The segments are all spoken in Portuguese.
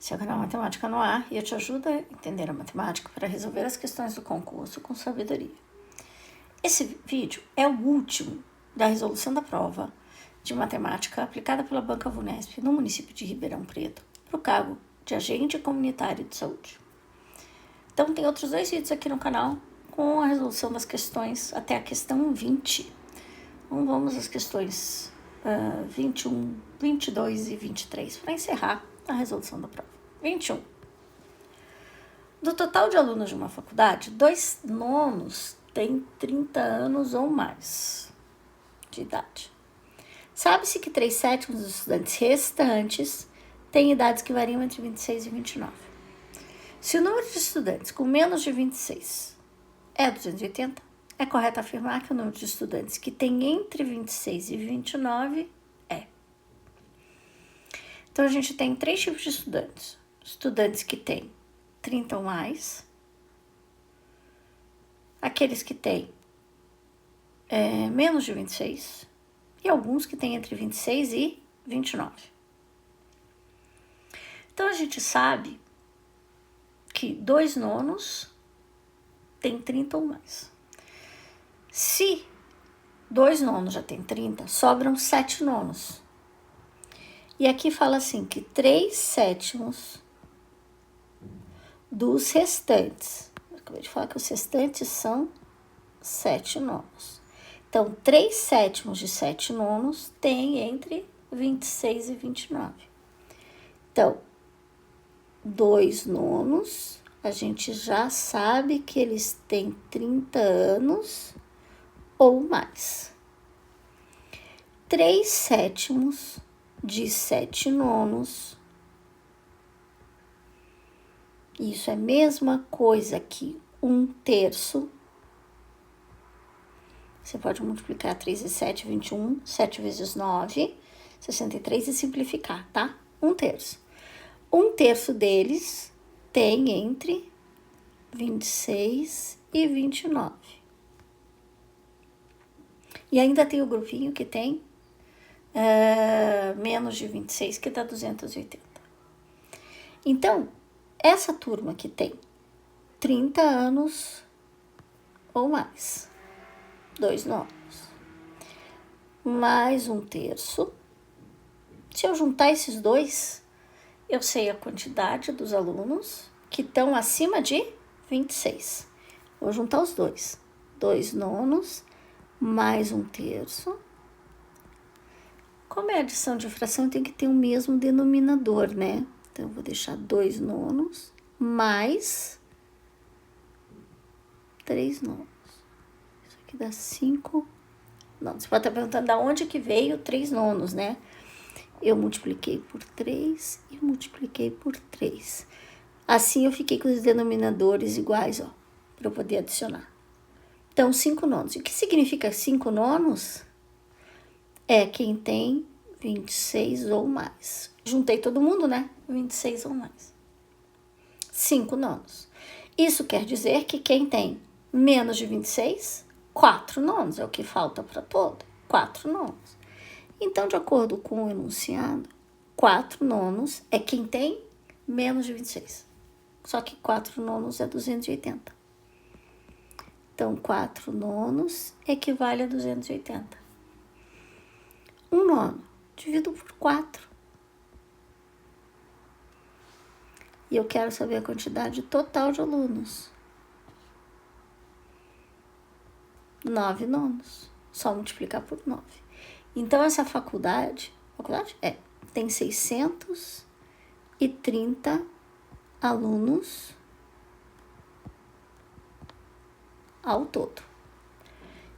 Esse é o canal Matemática no Ar e eu te ajudo a entender a matemática para resolver as questões do concurso com sabedoria. Esse vídeo é o último da resolução da prova de matemática aplicada pela Banca Vunesp no município de Ribeirão Preto para o cargo de agente comunitário de saúde. Então tem outros 2 vídeos aqui no canal com a resolução das questões até a questão 20. Então vamos às questões 21, 22 e 23 para encerrar a resolução da prova. 21. Do total de alunos de uma faculdade, 2 nonos têm 30 anos ou mais de idade. Sabe-se que 3/7 dos estudantes restantes têm idades que variam entre 26 e 29. Se o número de estudantes com menos de 26 é 280, é correto afirmar que o número de estudantes que tem entre 26 e 29 é. Então, a gente tem 3 tipos de estudantes. Estudantes que têm 30 ou mais, aqueles que têm menos de 26 e alguns que têm entre 26 e 29. Então, a gente sabe que 2 nonos têm 30 ou mais. Se 2 nonos já tem 30, sobram 7 nonos. E aqui fala assim que 3/7 dos restantes. Eu acabei de falar que os restantes são 7 nonos. Então, 3/7 de 7 nonos tem entre 26 e 29. Então, 2 nonos, a gente já sabe que eles têm 30 anos ou mais. 3/7 de 7 nonos. Isso é a mesma coisa que 1/3. Você pode multiplicar 3 e 7, 21. 7 vezes 9, 63 e simplificar, tá? 1/3. 1/3 deles tem entre 26 e 29. E ainda tem o grupinho que tem menos de 26, que dá 280. Então, essa turma que tem 30 anos ou mais, 2 nonos, mais 1/3. Se eu juntar esses dois, eu sei a quantidade dos alunos que estão acima de 26. Vou juntar os dois. 2 nonos mais 1/3. Como é adição de fração, tem que ter o mesmo denominador, né? Então, eu vou deixar 2 nonos mais 3 nonos. Isso aqui dá 5 nonos. Você pode estar perguntando de onde que veio 3 nonos, né? Eu multipliquei por 3 e multipliquei por 3. Assim, eu fiquei com os denominadores iguais, ó, para eu poder adicionar. Então, 5 nonos. E o que significa 5 nonos? É quem tem 26 ou mais. Juntei todo mundo, né? 26 ou mais. 5 nonos. Isso quer dizer que quem tem menos de 26, 4 nonos. É o que falta para todo. 4 nonos. Então, de acordo com o enunciado, 4 nonos é quem tem menos de 26. Só que 4 nonos é 280. Então, 4 nonos equivale a 280. 1 nono divido por 4. E eu quero saber a quantidade total de alunos. 9 nonos. Só multiplicar por 9. Então, essa faculdade tem 630 alunos ao todo.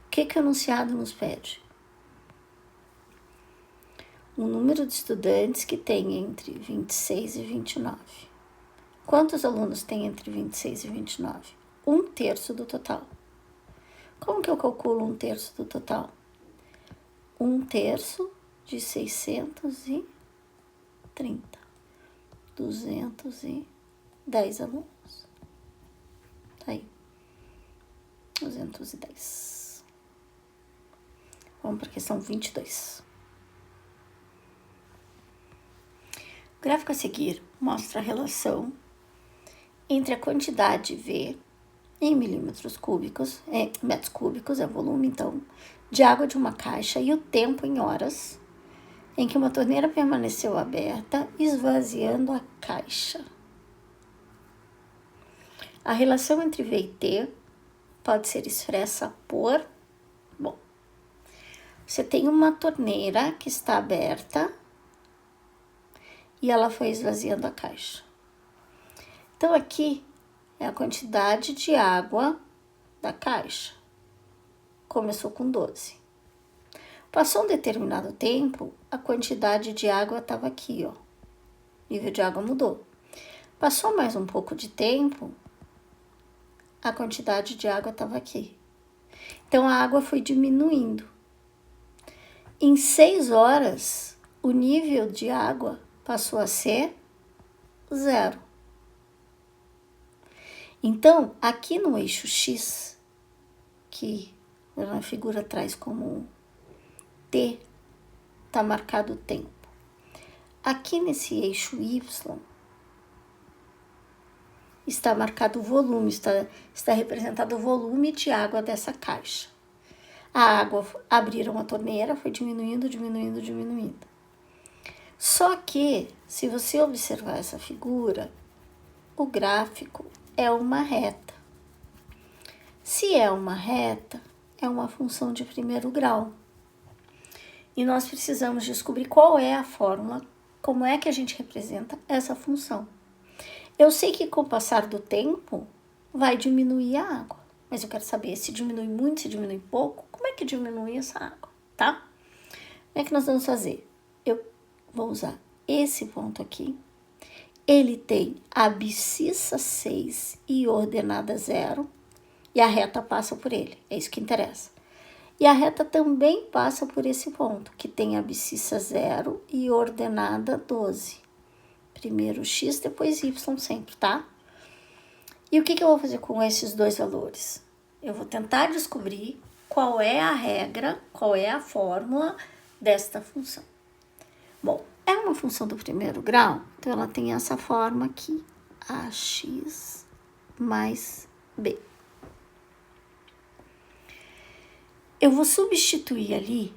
O que o enunciado nos pede? O número de estudantes que tem entre 26 e 29. Quantos alunos tem entre 26 e 29? 1/3 do total. Como que eu calculo 1/3 do total? 1/3 de 630. 210 alunos. Tá aí. 210. Vamos para a questão 22. gráfico a seguir mostra a relação entre a quantidade V em milímetros cúbicos, metros cúbicos, é volume então, de água de uma caixa e o tempo em horas em que uma torneira permaneceu aberta, esvaziando a caixa. A relação entre V e T pode ser expressa por... Bom, você tem uma torneira que está aberta e ela foi esvaziando a caixa. Então, aqui é a quantidade de água da caixa. Começou com 12. Passou um determinado tempo, a quantidade de água estava aqui, ó. O nível de água mudou. Passou mais um pouco de tempo, a quantidade de água estava aqui. Então, a água foi diminuindo. Em 6 horas, o nível de água passou a ser 0. Então, aqui no eixo X, que na figura traz como T, está marcado o tempo. Aqui nesse eixo Y, está marcado o volume, está representado o volume de água dessa caixa. A água, abriram a torneira, foi diminuindo, diminuindo, diminuindo. Só que, se você observar essa figura, o gráfico é uma reta. Se é uma reta, é uma função de primeiro grau. E nós precisamos descobrir qual é a fórmula, como é que a gente representa essa função. Eu sei que com o passar do tempo vai diminuir a água, mas eu quero saber se diminui muito, se diminui pouco, como é que diminui essa água, tá? Como é que nós vamos fazer? Eu vou usar esse ponto aqui. Ele tem abscissa 6 e ordenada 0, e a reta passa por ele, é isso que interessa. E a reta também passa por esse ponto, que tem abscissa 0 e ordenada 12. Primeiro x, depois y sempre, tá? E o que eu vou fazer com esses dois valores? Eu vou tentar descobrir qual é a regra, qual é a fórmula desta função. Bom, é uma função do primeiro grau, então ela tem essa forma aqui, ax mais b. Eu vou substituir ali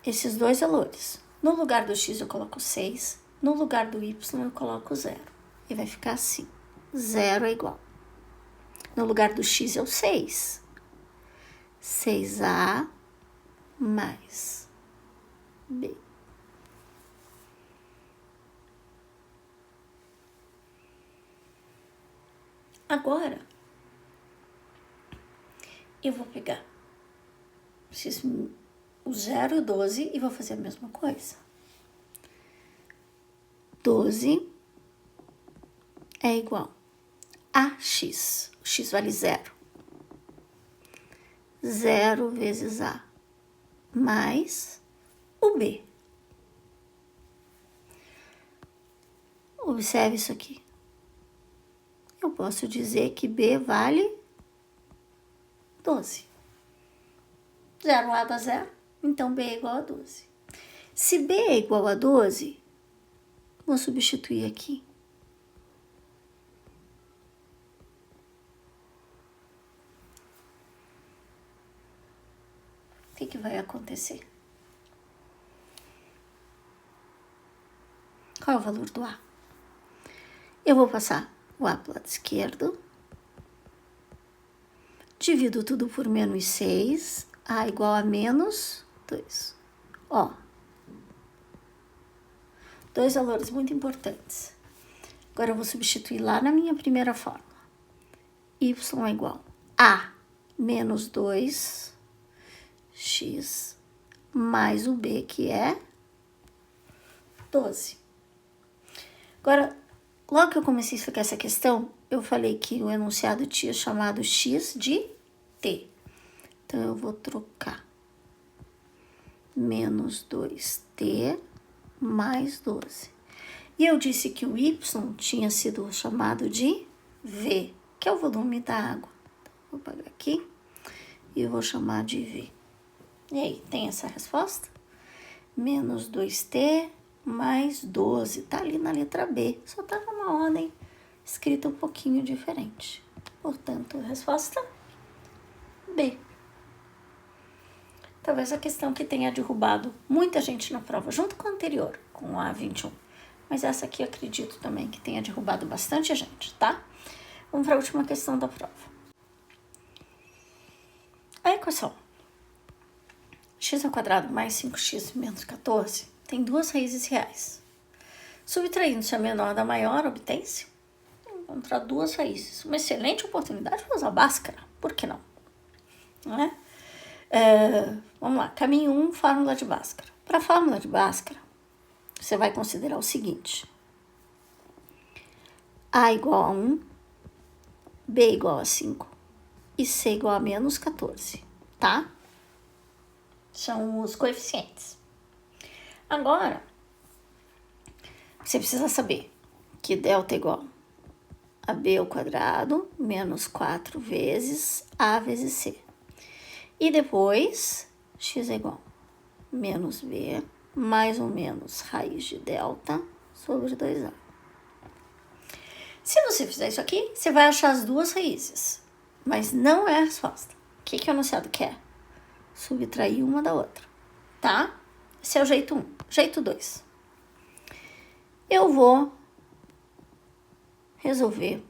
esses dois valores. No lugar do x eu coloco 6, no lugar do y eu coloco 0. E vai ficar assim, 0 é igual. No lugar do x é o 6. 6a mais b. Agora, eu vou pegar o 0 e o 12 e vou fazer a mesma coisa. 12 é igual a x. O x vale 0. 0 vezes a mais o b. Observe isso aqui. Eu posso dizer que b vale 12. 0A dá 0, então b é igual a 12. Se b é igual a 12, vou substituir aqui. O que vai acontecer? Qual é o valor do A? Eu vou passar o A para o lado esquerdo. Divido tudo por menos 6. A igual a menos 2. Ó. Dois valores muito importantes. Agora eu vou substituir lá na minha primeira fórmula. Y é igual a menos 2 x mais o b, que é 12. Agora, logo que eu comecei a explicar essa questão, eu falei que o enunciado tinha chamado x de t. Então, eu vou trocar menos 2t mais 12. E eu disse que o y tinha sido chamado de v, que é o volume da água. Então, vou pagar aqui e eu vou chamar de v. E aí, tem essa resposta? Menos 2t mais 12. Tá ali na letra B. Só tá numa ordem escrita um pouquinho diferente. Portanto, resposta B. Talvez a questão que tenha derrubado muita gente na prova, junto com a anterior, com a 21. Mas essa aqui eu acredito também que tenha derrubado bastante gente, tá? Vamos para a última questão da prova. A equação x² mais 5x menos 14 tem duas raízes reais. Subtraindo-se a menor da maior, obtém-se encontrar duas raízes. Uma excelente oportunidade para usar Bhaskara. Por que não? Não é? Vamos lá. Caminho 1, fórmula de Bhaskara. Para a fórmula de Bhaskara, você vai considerar o seguinte. A igual a 1, B igual a 5 e C igual a menos 14, tá? São os coeficientes. Agora, você precisa saber que delta é igual a B ao quadrado menos 4 vezes A vezes C. E depois, x é igual a menos B mais ou menos raiz de delta sobre 2A. Se você fizer isso aqui, você vai achar as duas raízes, mas não é a resposta. O que o enunciado quer? Subtrair uma da outra, tá? Esse é o jeito 1. Jeito 2. Eu vou resolver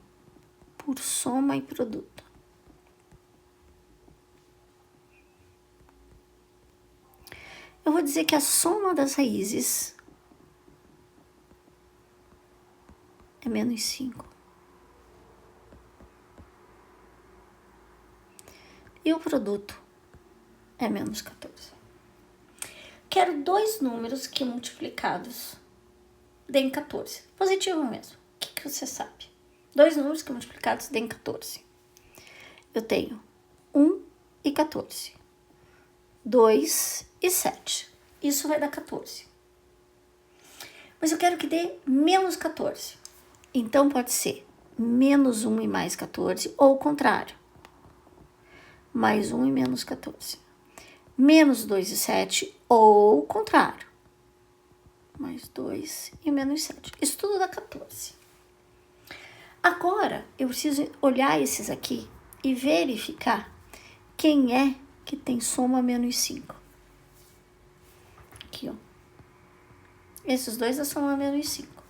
por soma e produto. Eu vou dizer que a soma das raízes é menos 5. E o produto é menos 14. Quero dois números que multiplicados deem 14. Positivo mesmo. O que você sabe? Dois números que multiplicados deem 14. Eu tenho 1 e 14. 2 e 7. Isso vai dar 14. Mas eu quero que dê menos 14. Então pode ser menos 1 e mais 14, ou o contrário. Mais 1 e menos 14. Menos 2 e 7, ou o contrário. Mais 2 e menos 7. Isso tudo dá 14. Agora, eu preciso olhar esses aqui e verificar quem é que tem soma menos 5. Aqui, ó. Esses dois é soma menos 5.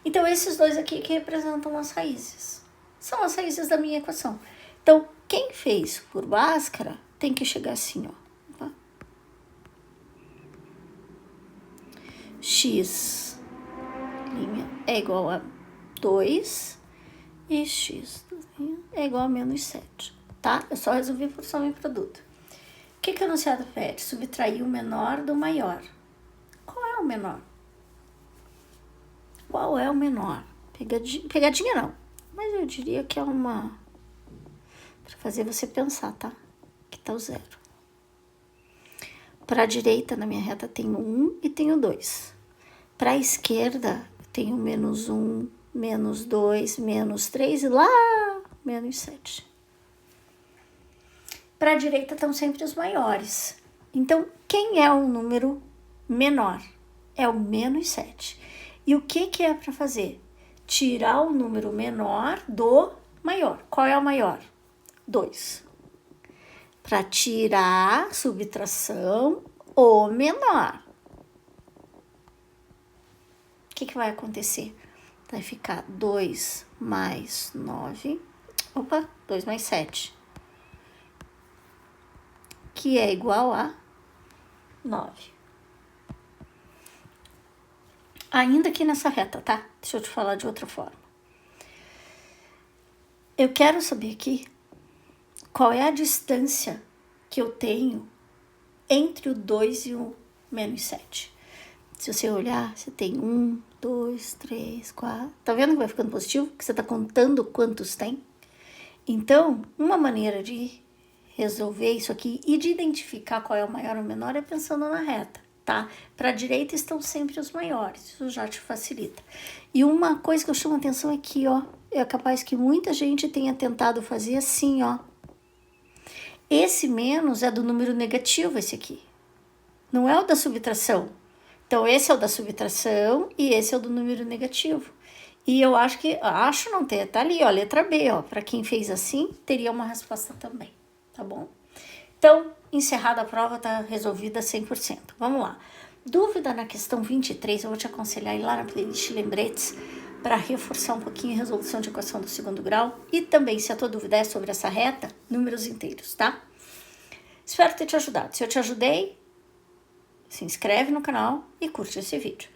Então, esses dois aqui que representam as raízes. São as raízes da minha equação. Então, quem fez por Bhaskara tem que chegar assim, ó. Tá? X é igual a 2 e x é igual a menos 7, tá? Eu só resolvi por soma e produto. O que o enunciado pede? Subtrair o menor do maior. Qual é o menor? Qual é o menor? Pegadinha não, mas eu diria que é uma... para fazer você pensar, tá? Que tá o 0. Para a direita, na minha reta, tenho 1 e tenho 2. Para a esquerda, eu tenho menos 1, menos 2, menos 3 e lá, menos 7. Para a direita estão sempre os maiores. Então, quem é o número menor? É o menos 7. E o que é para fazer? Tirar o número menor do maior. Qual é o maior? 2. Para tirar, subtração, o menor. O que vai acontecer? Vai ficar 2 mais 9. Opa, 2 mais 7. Que é igual a 9. Ainda aqui nessa reta, tá? Deixa eu te falar de outra forma. Eu quero saber aqui qual é a distância que eu tenho entre o 2 e o menos 7. Se você olhar, você tem 1, 2, 3, 4. Tá vendo que vai ficando positivo? Que você tá contando quantos tem? Então, uma maneira de resolver isso aqui e de identificar qual é o maior ou menor é pensando na reta, tá? Para a direita estão sempre os maiores, isso já te facilita. E uma coisa que eu chamo a atenção aqui, ó, é capaz que muita gente tenha tentado fazer assim, ó. Esse menos é do número negativo, esse aqui. Não é o da subtração. Então, esse é o da subtração e esse é o do número negativo. E eu acho não ter, tá ali, ó, letra B, ó. Para quem fez assim, teria uma resposta também, tá bom? Então, encerrada a prova, tá resolvida 100%. Vamos lá. Dúvida na questão 23, eu vou te aconselhar a ir lá na playlist Lembretes para reforçar um pouquinho a resolução de equação do segundo grau. E também, se a tua dúvida é sobre essa reta, números inteiros, tá? Espero ter te ajudado. Se eu te ajudei, se inscreve no canal e curte esse vídeo.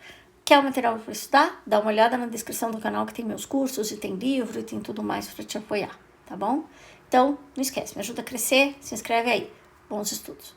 Quer o material para estudar? Dá uma olhada na descrição do canal que tem meus cursos e tem livro e tem tudo mais para te apoiar, tá bom? Então, não esquece, me ajuda a crescer, se inscreve aí. Bons estudos!